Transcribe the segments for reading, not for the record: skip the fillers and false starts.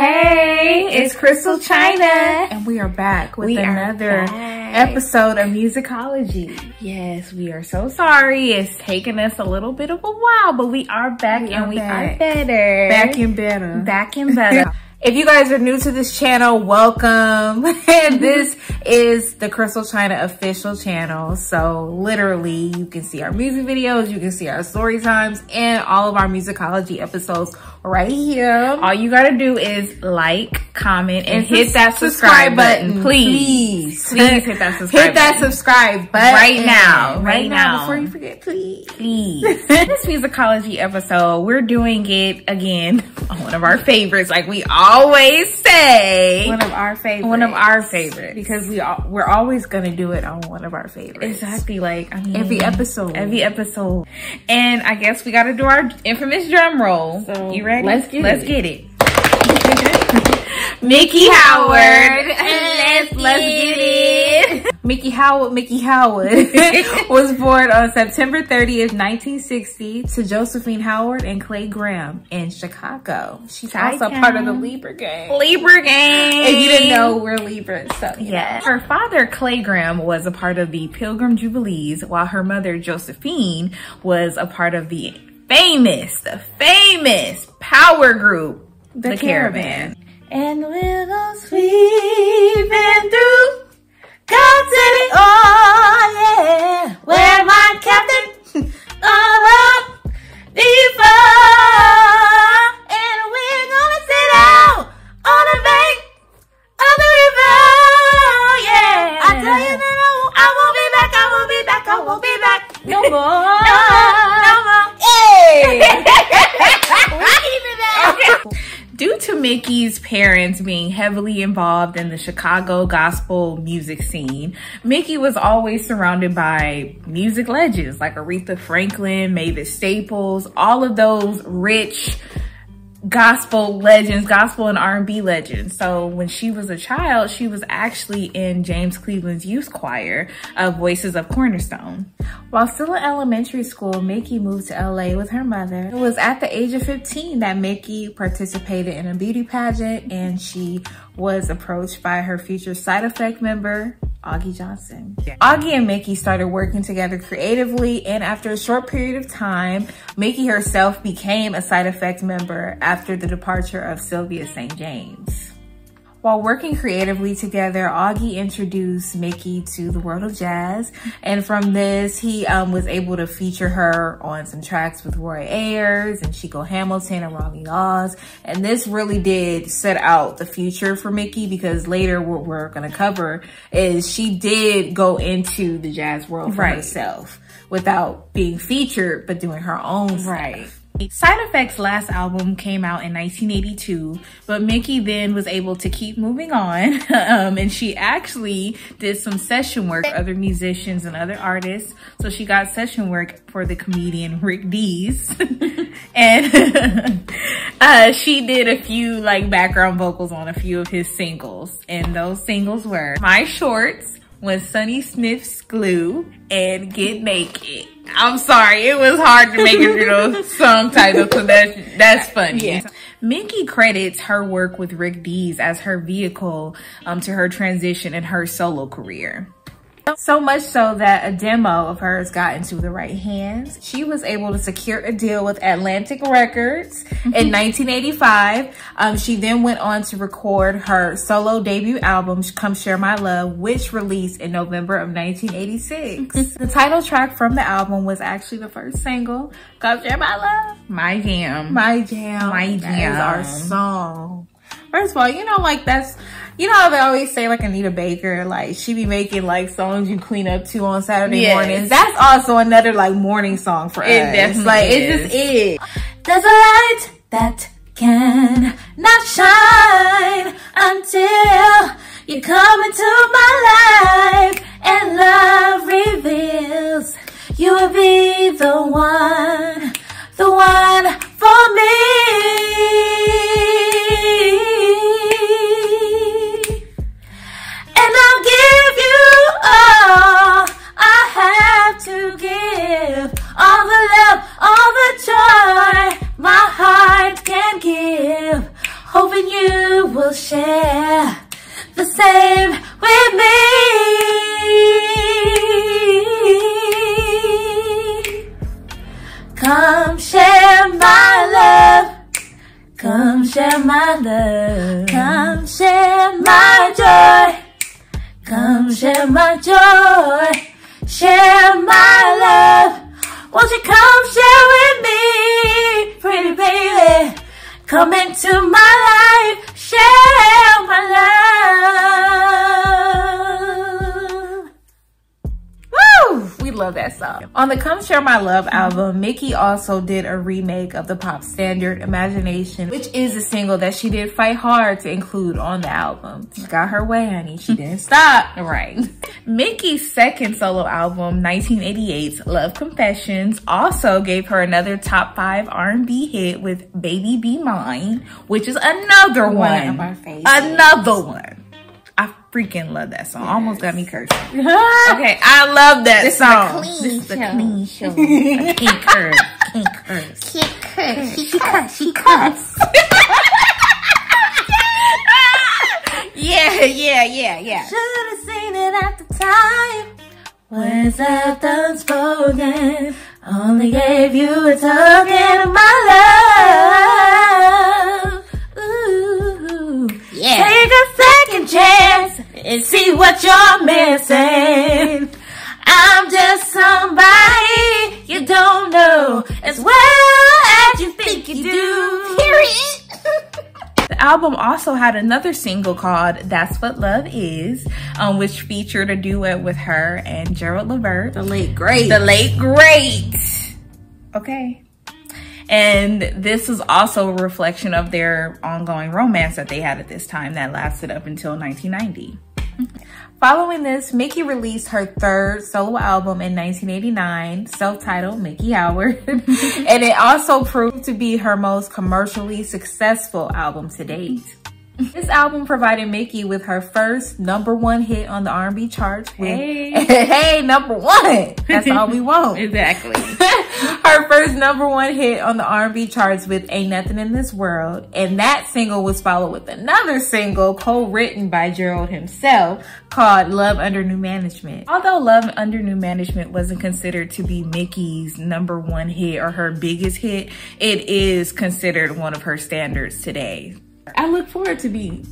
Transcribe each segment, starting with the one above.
Hey, it's ChrystalChyna, and we are back with another episode of Musicology. Yes, we are so sorry. It's taken us a little bit of a while, but we are back and we are better. Back and better. Back and better. If you guys are new to this channel, welcome. And this is the ChrystalChyna official channel. So literally you can see our music videos, you can see our story times, and all of our Musicology episodes right here. All you gotta do is like, comment, and hit that subscribe button. Please hit that subscribe button. Hit that subscribe button. Right now. Before you forget, please. This Musicology episode, we're doing it again on one of our favorites, like we always say. One of our favorites. One of our favorites. Because we're always gonna do it on one of our favorites. Exactly. Like, I mean, every episode. And I guess we gotta do our infamous drum roll. So you ready? Let's get it. Miki Howard. Let's get it. Miki Howard was born on September 30th, 1960 to Josephine Howard and Clay Graham in Chicago. She's also part of the Libra gang. If you didn't know, we're Libras. So yeah. Her father, Clay Graham, was a part of the Pilgrim Jubilees, while her mother, Josephine, was a part of the famous power group, the Caravan. And we'll go sweeping through God's city, oh yeah, where my captain up before, and we're gonna sit down on the bank of the river, yeah. I tell you that I won't be back, I won't be back no more, no more, hey. We keep it back. Okay. Due to Miki's parents being heavily involved in the Chicago gospel music scene, Miki was always surrounded by music legends like Aretha Franklin, Mavis Staples, all of those rich gospel legends, gospel and R&B legends. So when she was a child, she was actually in James Cleveland's youth choir of Voices of Cornerstone. While still in elementary school, Miki moved to LA with her mother. It was at the age of 15 that Miki participated in a beauty pageant, and she was approached by her future Side Effect member, Augie Johnson. Augie and Miki started working together creatively, and after a short period of time, Miki herself became a Side Effect member after the departure of Sylvia St. James. While working creatively together, Augie introduced Miki to the world of jazz, and from this, he was able to feature her on some tracks with Roy Ayers and Chico Hamilton and Ronnie Laws, and this really did set out the future for Miki, because later what we're gonna cover is she did go into the jazz world for herself without being featured, but doing her own stuff. Side Effect's last album came out in 1982, but Miki then was able to keep moving on, and she actually did some session work for other musicians and other artists. So she got session work for the comedian Rick Dees, and she did a few like background vocals on a few of his singles, and those singles were My Shorts, Was Sonny Smith's Glue, and Get Naked. I'm sorry, it was hard to make it through those song titles, so that's funny. Yeah. Miki credits her work with Rick Dees as her vehicle to her transition in her solo career. So much so that a demo of hers got into the right hands. She was able to secure a deal with Atlantic Records in 1985. She then went on to record her solo debut album, Come Share My Love, which released in November of 1986. The title track from the album was actually the first single, Come Share My Love. My jam. My jam. My jam. That is our song. First of all, you know, like that's, you know how they always say like Anita Baker, like she be making like songs you clean up to on Saturday mornings. That's also another like morning song for us. Definitely like is. It just is. There's a light that can not shine until you come into my life and love reveals you will be the one for me. And I'll give you all I have to give, all the love, all the joy my heart can give, hoping you you will share the same with me. Come share my love. Come share my love. Come share my joy. Come share my joy. Share my love. Won't you come share with me, pretty baby? Come into my life. Share my love. Woo! We love that song. On the Come Share My Love album, Miki also did a remake of the pop standard Imagination, which is a single that she did fight hard to include on the album. She got her way, honey. She didn't stop. Right. Miki's second solo album, 1988's Love Confessions, also gave her another top 5 R&B hit with Baby Be Mine, which is another one of our favorites. Another one. I freaking love that song. Yes. Almost got me cursing. Okay, I love that song. This is a clean show. I can't curse. Can't curse. Can't curse. She cuss. Yeah. Should've seen it at the time. Words left unspoken. Only gave you a token of my love. Ooh. Yeah. Take a second chance and see what you're missing. I'm just somebody you don't know as well as you think you do. Period. The album also had another single called That's What Love Is, which featured a duet with her and Gerald Levert. The late great. The late great. Okay. And this was also a reflection of their ongoing romance that they had at this time that lasted up until 1990. Following this, Miki released her third solo album in 1989, self-titled Miki Howard, and it also proved to be her most commercially successful album to date. This album provided Miki with her first #1 hit on the R&B charts. Hey, #1. That's all we want. Exactly. Her first #1 hit on the R&B charts with Ain't Nothing in This World. And that single was followed with another single co-written by Gerald himself called Love Under New Management. Although Love Under New Management wasn't considered to be Miki's #1 hit or her biggest hit, it is considered one of her standards today. I look forward to be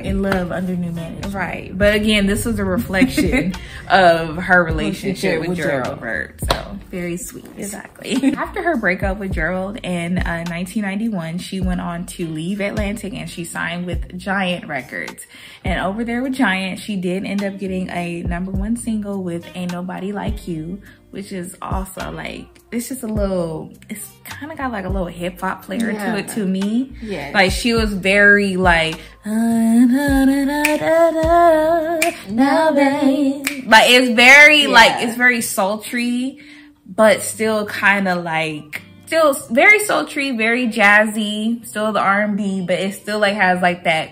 in love under new management. Right. But again, this was a reflection of her relationship with Gerald Levert. So very sweet. Exactly. After her breakup with Gerald in 1991, she went on to leave Atlantic and she signed with Giant Records. And over there with Giant, she did end up getting a #1 single with Ain't Nobody Like You, which is also like, it's just a little, it's kind of got like a little hip hop flair to it to me. Yeah. Like she was very like, now babe. Like it's very like, it's very sultry, but still kind of like, still very sultry, very jazzy, still the R&B, but it still like has like that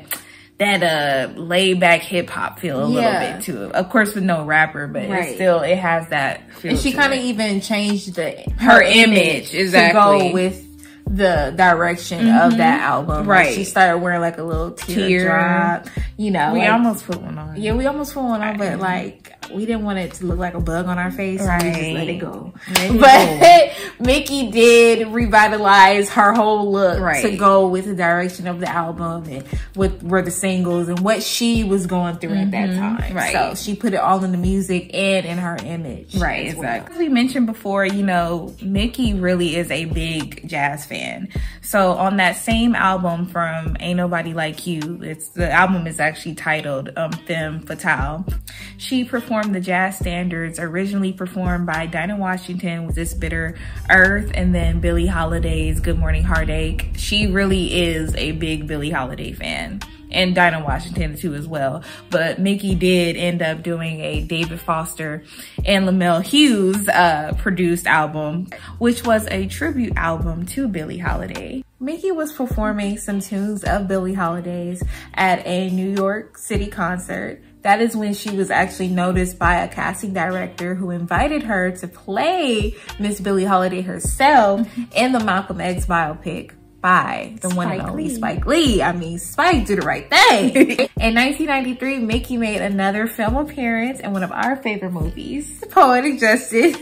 laid back hip hop feel a little bit to it. Of course with no rapper, but it has that feel. And she kind of even changed her image to go with the direction of that album. Right. Like she started wearing like a little teardrop. You know, we almost put one on. Yeah, we almost put one on, but like we didn't want it to look like a bug on our face. So we just let it go. But Miki did revitalize her whole look to go with the direction of the album and with where the singles and what she was going through at that time. Right. So she put it all in the music and in her image. Right, exactly. As we mentioned before, you know, Miki really is a big jazz fan. So on that same album from Ain't Nobody Like You, the album is actually titled Femme Fatale. She performed the jazz standards originally performed by Dinah Washington with This Bitter Earth and then Billie Holiday's Good Morning Heartache. She really is a big Billie Holiday fan. And Dinah Washington too as well. But Miki did end up doing a David Foster and Lamel Hughes produced album, which was a tribute album to Billie Holiday. Miki was performing some tunes of Billie Holiday's at a New York City concert. That is when she was actually noticed by a casting director who invited her to play Miss Billie Holiday herself in the Malcolm X biopic by the one and only Spike Lee. I mean, Spike did the right thing. In 1993, Miki made another film appearance in one of our favorite movies, Poetic Justice.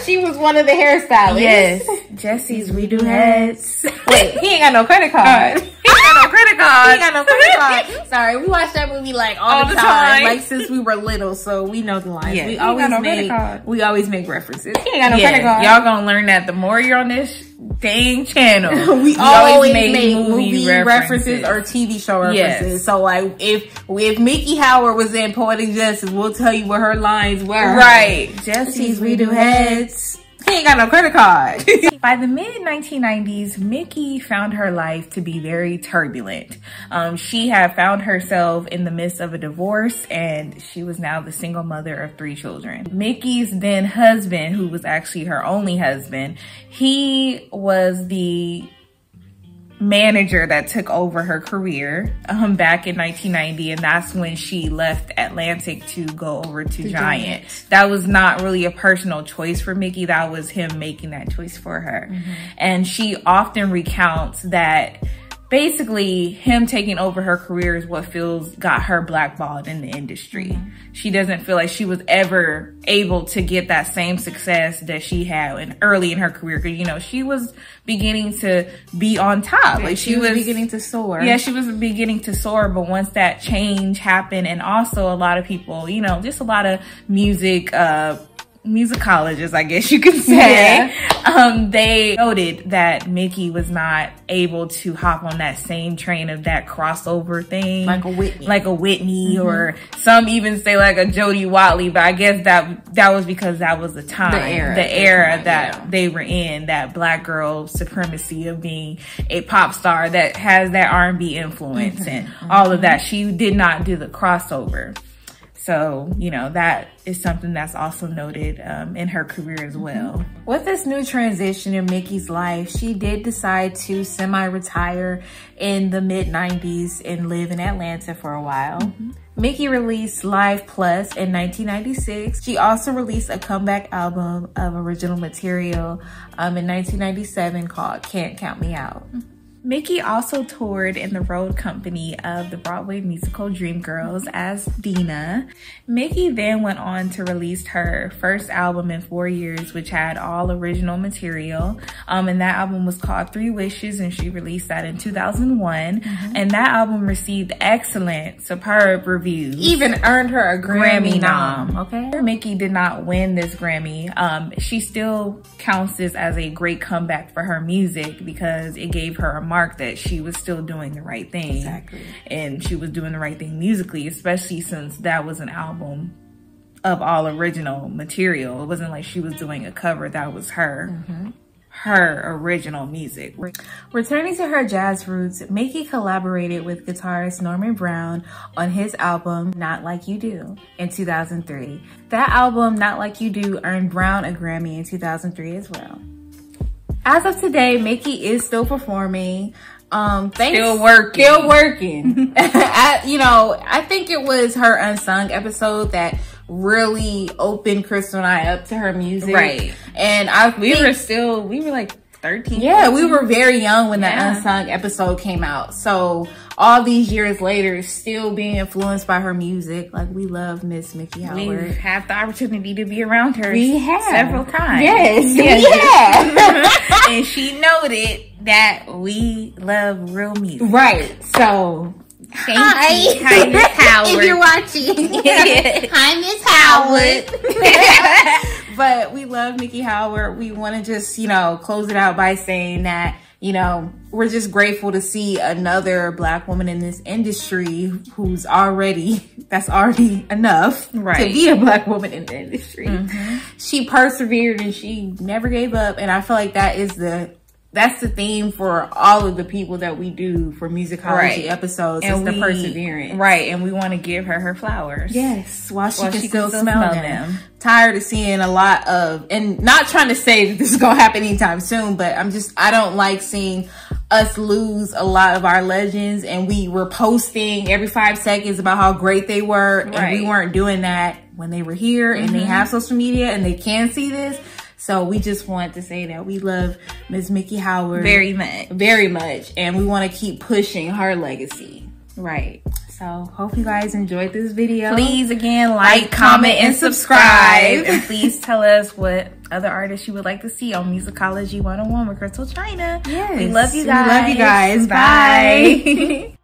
She was one of the hairstylists. Yes, Jesse's Redo Heads. Wait, he ain't got no credit card. He ain't got no credit card. He ain't got no credit card. Sorry, we watched that movie like all the time. Like since we were little, so we know the lines. Yeah, we always make references. He ain't got no credit card. Y'all gonna learn that the more you're on this dang channel. we always make movie references or TV show references. Yes. So like if Miki Howard was in Poetic Justice, we'll tell you what her lines were. Right. Jesse's Redo Heads. He ain't got no credit card. By the mid-1990s, Miki found her life to be very turbulent. She had found herself in the midst of a divorce, and she was now the single mother of 3 children. Miki's then husband, who was actually her only husband, he was the manager that took over her career back in 1990, and that's when she left Atlantic to go over to Giant. That was not really a personal choice for Miki. That was him making that choice for her. And she often recounts that basically him taking over her career is what got her blackballed in the industry. She doesn't feel like she was ever able to get that same success that she had early in her career. Because, you know, she was beginning to be on top. Like she was beginning to soar. Yeah, she was beginning to soar. But once that change happened, and also a lot of people, you know, just a lot of musicologists, I guess you could say, they noted that Miki was not able to hop on that same train of that crossover thing. Like a Whitney. Or some even say like a Jodie Watley, but I guess that was because that was the time, the era that they were in, that black girl supremacy of being a pop star that has that R&B influence and all of that. She did not do the crossover. So, you know, that is something that's also noted in her career as well. With this new transition in Miki's life, she did decide to semi-retire in the mid-90s and live in Atlanta for a while. Miki released Live Plus in 1996. She also released a comeback album of original material in 1997 called Can't Count Me Out. Miki also toured in the road company of the Broadway musical Dreamgirls as Dina. Miki then went on to release her first album in 4 years, which had all original material. And that album was called 3 Wishes, and she released that in 2001. And that album received excellent, superb reviews. Even earned her a Grammy nom. Okay. Miki did not win this Grammy. She still counts this as a great comeback for her music because it gave her a mark that she was still doing the right thing. Exactly. And she was doing the right thing musically, especially since that was an album of all original material. It wasn't like she was doing a cover. That was her. Her original music. Returning to her jazz roots, Miki collaborated with guitarist Norman Brown on his album Not Like You Do in 2003. That album, Not Like You Do, earned Brown a Grammy in 2003 as well. As of today, Miki is still performing. Still working. You know, I think it was her Unsung episode that really opened Crystal and I up to her music. Right. And we were like 13. Yeah, 14. We were very young when that Unsung episode came out. So all these years later, still being influenced by her music. Like, we love Miss Miki Howard. We've had the opportunity to be around her several times. Yes, we have. And she noted that we love real music. Right. So Hi, Miss Howard. If you're watching. Hi, Miss Howard. But we love Miki Howard. We want to just, you know, close it out by saying that, you know, we're just grateful to see another Black woman in this industry that's already enough to be a Black woman in the industry. She persevered and she never gave up. And I feel like that's the theme for all of the people that we do for Musicology episodes, is the perseverance. Right, and we want to give her flowers. Yes, while she can still smell them. Tired of seeing a lot of, and not trying to say that this is going to happen anytime soon, but I don't like seeing us lose a lot of our legends, and we were posting every 5 seconds about how great they were, and we weren't doing that when they were here, and they have social media, and they can see this. So we just want to say that we love Miss Miki Howard very much, and we want to keep pushing her legacy. Right. So hope you guys enjoyed this video. Please again like, comment, and subscribe. And please tell us what other artists you would like to see on Musicology 101 with ChrystalChyna. Yes. We love you guys. We love you guys. Bye.